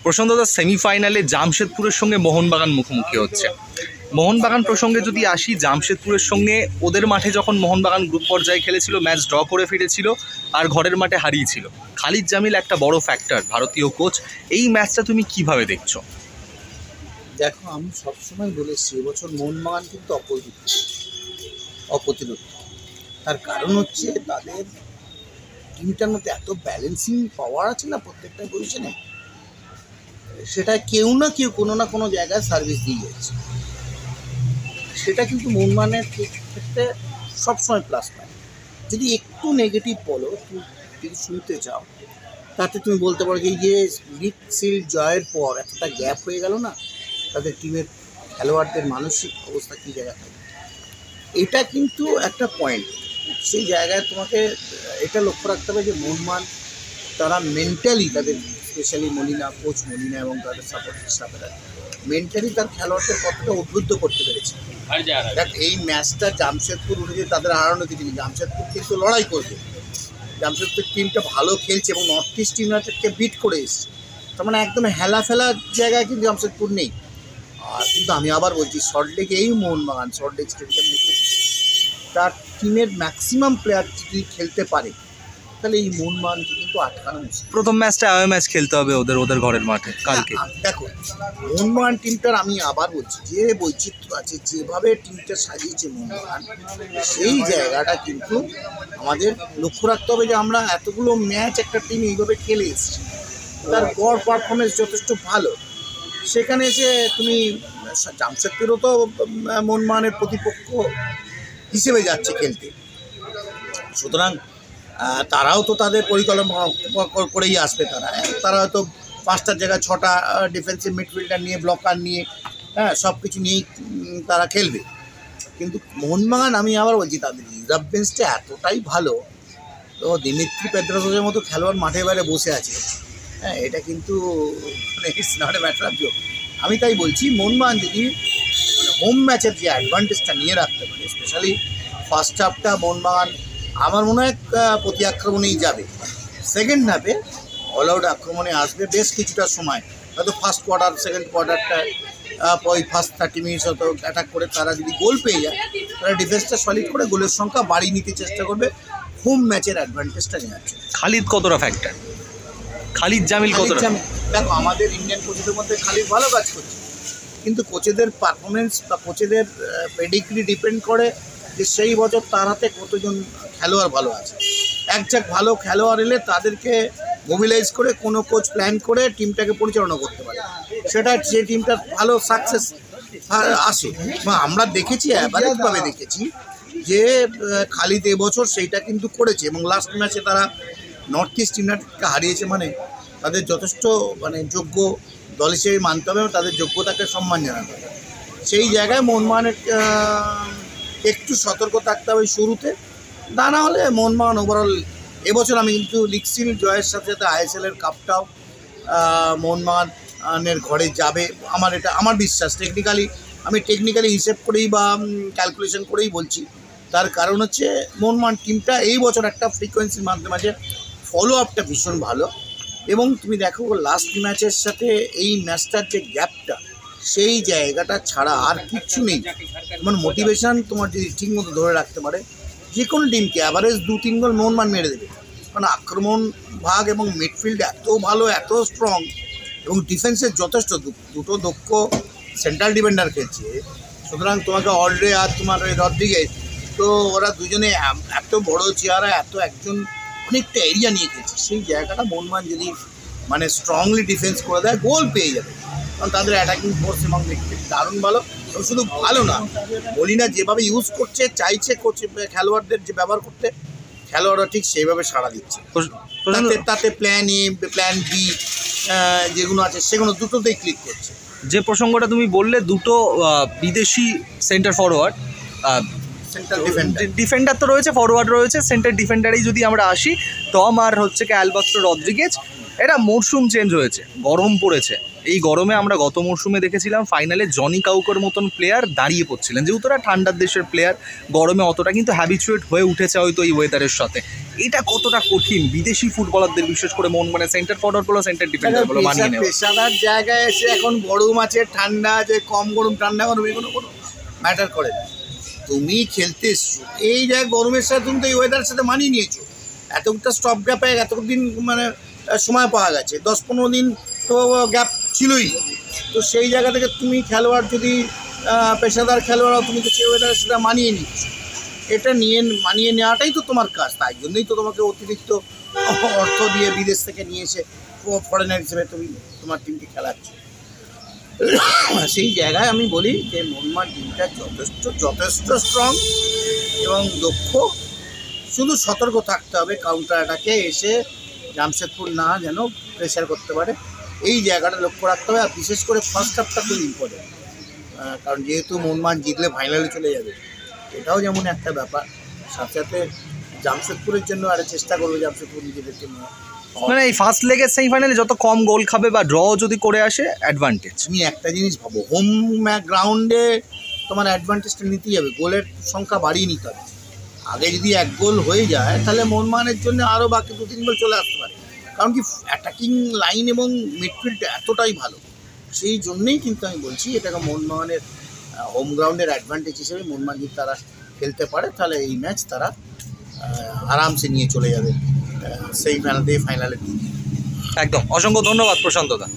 প্রশান্তদা সেমিফাইনালে জামশেদপুরের সঙ্গে মোহনবাগান মুখোমুখি হচ্ছে। মোহনবাগান প্রসঙ্গে যদি আসি, জামশেদপুরের সঙ্গে ওদের মাঠে যখন মোহনবাগান গ্রুপ পর্যায়ে খেলেছিল, ম্যাচ ড্র করে ফিরেছিল আর ঘরের মাঠে হারিয়েছিল। খালিদ জামিল একটা বড় ফ্যাক্টর, ভারতীয় কোচ। এই ম্যাচটা তুমি কিভাবে দেখছো? দেখো, আমি সবসময় বলেছি এবছর মোহনবাগান কিন্তু অপ্রতিরোধ। তার কারণ হচ্ছে তাদের টিমটার মধ্যে এত ব্যালেন্সিং পাওয়ার আছে না প্রত্যেকটা পজিশনে, সেটা কেউ না কেউ কোনো না কোনো জায়গায় সার্ভিস দিয়ে যাচ্ছে। সেটা কিন্তু মোহনবাগানের ক্ষেত্রে সবসময় প্লাস পয়েন্ট। যদি একটু নেগেটিভ বলো, তুমি যদি শুনতে চাও, তাতে তুমি বলতে পারো যে এই যে লিগ সিল জয়ের পর এতটা গ্যাপ হয়ে গেল না, তাদের টিমের খেলোয়াড়দের মানসিক অবস্থা কী জায়গায় থাকে, এটা কিন্তু একটা পয়েন্ট। সেই জায়গায় তোমাকে এটা লক্ষ্য রাখতে হবে যে মোহনবাগান তারা মেন্টালি, তাদের স্পেশালি কোচ মলিনা এবং তাদের সাপোর্ট স্টাফেরা মেন্টালি তার খেলোয়াড়দের কতটা উদ্বুদ্ধ করতে পেরেছে। দেখ, এই ম্যাচটা জামশেদপুর উঠেছে, তাদের হারানো কিছু নেই। জামশেদপুর কিন্তু লড়াই করবে। জামশেদপুর টিমটা ভালো খেলছে এবং নর্থ ইস্ট ইউনাইটেডকে বিট করে এসছে। তার মানে একদম হেলাফেলা জায়গায় কিন্তু জামশেদপুর নেই। আর কিন্তু আমি আবার বলছি, সল্টলেকে এই মোহনবাগান সল্টলেক স্টেডিয়ামে তার টিমের ম্যাক্সিমাম প্লেয়ার যদি খেলতে পারে, তাহলে এই মোহনবাগানকে কিন্তু আটকানো মুশকিল। প্রথম ম্যাচটা অ্যাওয়ে ম্যাচ খেলতে হবে ওদের ঘরের মাঠে কালকে। দেখো, মোহনবাগান টিমটার আমি আবার বলছি, যে বৈচিত্র্য আছে, যেভাবে টিমটা সাজিয়েছে মোহনবাগান, সেই জায়গাটা কিন্তু আমাদের লক্ষ্য রাখতে হবে যে আমরা এতগুলো ম্যাচ একটা টিম এইভাবে খেলে এসেছি, তার গড় পারফরমেন্স যথেষ্ট ভালো। সেখানে এসে তুমি জামশেদপুরও তো মোহনবাগানের প্রতিপক্ষ হিসেবে যাচ্ছে খেলতে, সুতরাং তারাও তো তাদের পরিকল্পনা করেই আসবে। তারা হয়তো 5টার জায়গায় 6টা ডিফেন্সিভ মিডফিল্ডার নিয়ে, ব্লকার নিয়ে, সব কিছু নিয়েই তারা খেলবে। কিন্তু মোহনবাগান, আমি আবার বলছি, তাদের রিজার্ভ বেঞ্চটা এতটাই ভালো, তো দিমিত্রি পেদ্রাসের মতো খেলোয়াড় মাঠে বাইরে বসে আছে। এটা কিন্তু it's not a matter of joke. আমি তাই বলছি, মোহনবাগান যদি হোম ম্যাচের যে অ্যাডভান্টেজটা নিয়ে রাখতে পারে, স্পেশালি ফার্স্ট হাফটা মোহনবাগান আমার মনে হয় প্রতি আক্রমণেই যাবে। সেকেন্ড হাফে অল আউট আক্রমণে আসবে বেশ কিছুটা সময়, হয়তো ফার্স্ট কোয়ার্টার, সেকেন্ড কোয়ার্টারটা ওই ফার্স্ট 30 মিনিটস হয়তো অ্যাটাক করে তারা যদি গোল পেয়ে যায়, তারা ডিফেন্সটা সলিড করে গোলের সংখ্যা বাড়িয়ে নিতে চেষ্টা করবে, হোম ম্যাচের অ্যাডভান্টেজটা নেওয়ার জন্য। খালিদ কতটা ফ্যাক্টর? খালিদ জামিল কতটা? দেখো, আমাদের ইন্ডিয়ান কোচেদের মধ্যে খালিদ ভালো কাজ করছে, কিন্তু কোচেদের পারফরমেন্স বা কোচেদের পেডিগ্রি ডিপেন্ড করে যে সেই বছর তার হাতে কতজন খেলোয়াড় ভালো আছে। একজাক ভালো খেলোয়াড় এলে তাদেরকে মোবিলাইজ করে কোনো কোচ প্ল্যান করে টিমটাকে পরিচালনা করতে পারে, সেটা যে টিমটার ভালো সাকসেস আসে। আমরা দেখেছি, অ্যাভারেজভাবে দেখেছি যে খালিদ এবছর সেইটা কিন্তু করেছে, এবং লাস্ট ম্যাচে তারা নর্থ ইস্ট ইউনাইটেডকে হারিয়েছে। মানে তাদের যথেষ্ট যোগ্য দল হিসেবে মানতে হবে, তাদের যোগ্যতাকে সম্মান জানাতে হবে। সেই জায়গায় মোহনবাগানের একটু সতর্ক থাকতে হবে শুরুতে, তা না হলে মোহনবাগান ওভারঅল এবছর, আমি কিন্তু লিগ সিল জয়ের সাথে সাথে আইএসএলের কাপটাও মোহনবাগানের ঘরে যাবে, এটা আমার বিশ্বাস। আমি টেকনিক্যালি হিসেব করেই বা ক্যালকুলেশন করেই বলছি। তার কারণ হচ্ছে মোহনবাগান টিমটা এই বছর একটা ফ্রিকোয়েন্সির মাঝে ফলো আপটা ভীষণ ভালো, এবং তুমি দেখো লাস্ট ম্যাচের সাথে এই ম্যাচটার যে গ্যাপটা, সেই জায়গাটা ছাড়া আর কিচ্ছু নেই। তোমার মোটিভেশান তোমার যদি ঠিকমতো ধরে রাখতে পারে, যে কোনো টিমকে অ্যাভারেজ 2-3 গোল মোহনবাগান মেরে দেবে। কারণ আক্রমণ ভাগ এবং মিডফিল্ড এত ভালো, এত স্ট্রং, এবং ডিফেন্সের যথেষ্ট দুটো দক্ষ সেন্ট্রাল ডিফেন্ডার খেলছে। সুতরাং তোমাকে অলরে আর তোমার ওই রদ্রিগেজ, তো ওরা দুজনে এত বড় চেহারা, একজন অনেকটা এরিয়া নিয়ে খেলছে। সেই জায়গাটা মোহনবাগান যদি স্ট্রংলি ডিফেন্স করে দেয়, গোল পেয়ে যাবে। কারণ তাদের অ্যাটাকিং ফোর্স এবং মিডফিল্ড দারুণ ভালো। শুধু ভালো না, মলিনা যেভাবে ইউজ করছে, চাইছে কোচ খেলোয়াড়দের যে ব্যবহার করতে, খেলোয়াড়রা ঠিক সেইভাবে সাড়া দিচ্ছে। তাতে প্ল্যান এ, প্ল্যান বি যেগুলো আছে, সেগুলো দুটোতেই ক্লিক করছে। যে প্রসঙ্গটা তুমি বললে, দুটো বিদেশি সেন্টার ফরওয়ার্ড, সেন্ট্রাল ডিফেন্ডার তো রয়েছে, ফরওয়ার্ড রয়েছে। সেন্টার ডিফেন্ডারেই যদি আমরা আসি, টম আর হচ্ছে আলবার্টো রদ্রিগেজ, এটা মরশুম চেঞ্জ হয়েছে, গরম পড়েছে, এই গরমে আমরা গত মরশুমে দেখেছিলাম ফাইনালে জনি কাউকোর মতন প্লেয়ার দাঁড়িয়ে পড়ছিলেন, যেহেতু ওরা ঠান্ডার দেশের প্লেয়ার, গরমে অতটা কিন্তু হ্যাবিচুয়েট হয়ে উঠেছে হয়তো এই ওয়েদারের সাথে। এটা কতটা কঠিন বিদেশি ফুটবলারদের, বিশেষ করে মানে সেন্টার ফরওয়ার্ড বলো সেন্টার ডিফেন্ডার বলো, মানিয়ে নেওয়া। পেশাদার জায়গায় এসে এখন গরম আছে ঠান্ডা আছে, কম গরম ঠান্ডা গরম এগুলো কোনো ম্যাটার করে না। তুমি খেলতে এসছো এই জায়গায় গরমের সাথে, তুমি তো এই ওয়েদারের সাথে মানিয়ে নিয়েছো। এতটা স্টপ গ্যাপে এতদিন মানে সময় পাওয়া গেছে, 10-15 দিন তো গ্যাপ ছিলই। তো সেই জায়গা থেকে তুমি খেলোয়াড় যদি পেশাদার খেলোয়াড়, তুমি তো সেই ওয়েদারের সাথে মানিয়ে নিচ্ছ। এটা মানিয়ে নেওয়াটাই তো তোমার কাজ, তাই জন্যই তো তোমাকে অতিরিক্ত অর্থ দিয়ে বিদেশ থেকে নিয়ে এসে ফরেনার হিসেবে তুমি তোমার টিমকে খেলাচ্ছ। সেই জায়গায় আমি বলি যে মোহনবাগান টিমটা যথেষ্ট স্ট্রং এবং দক্ষ। শুধু সতর্ক থাকতে হবে কাউন্টার অ্যাটাকে এসে জামশেদপুর না যেন প্রেশার করতে পারে, এই জায়গাটা লক্ষ্য রাখতে হবে। আর বিশেষ করে ফার্স্ট হাফটা খুব ইম্পর্টেন্ট, কারণ যেহেতু মোহনবাগান জিতলে ফাইনালে চলে যাবে, এটাও যেমন একটা ব্যাপার। সাথে সাথে জামশেদপুরের জন্য আরে চেষ্টা করবে জামশেদপুর নিজেদের টিম। মানে এই ফার্স্ট লেগের সেমিফাইনালে যত কম গোল খাবে বা ড্র যদি করে আসে অ্যাডভান্টেজ। তুমি একটা জিনিস ভাবো, হোম গ্রাউন্ডে তোমার অ্যাডভান্টেজটা নিতেই হবে, গোলের সংখ্যা বাড়িয়ে নিতে হবে। আগে যদি 1 গোল হয়ে যায় তাহলে মোহনবাগানের জন্য আরও বাকি 2-3 গোল চলে আসতে পারে, কারণ কি অ্যাটাকিং লাইন এবং মিডফিল্ড এতটাই ভালো। সেই জন্যেই কিন্তু আমি বলছি এটাকে মোহনবাগানের হোম গ্রাউন্ডের অ্যাডভান্টেজ হিসেবে মোহনবাগান যদি তারা খেলতে পারে তাহলে এই ম্যাচ তারা আরামসে নিয়ে চলে যাবে সেমিফাইনাল দিয়ে ফাইনালের দিকে। একদম, অসংখ্য ধন্যবাদ প্রশান্ত দা।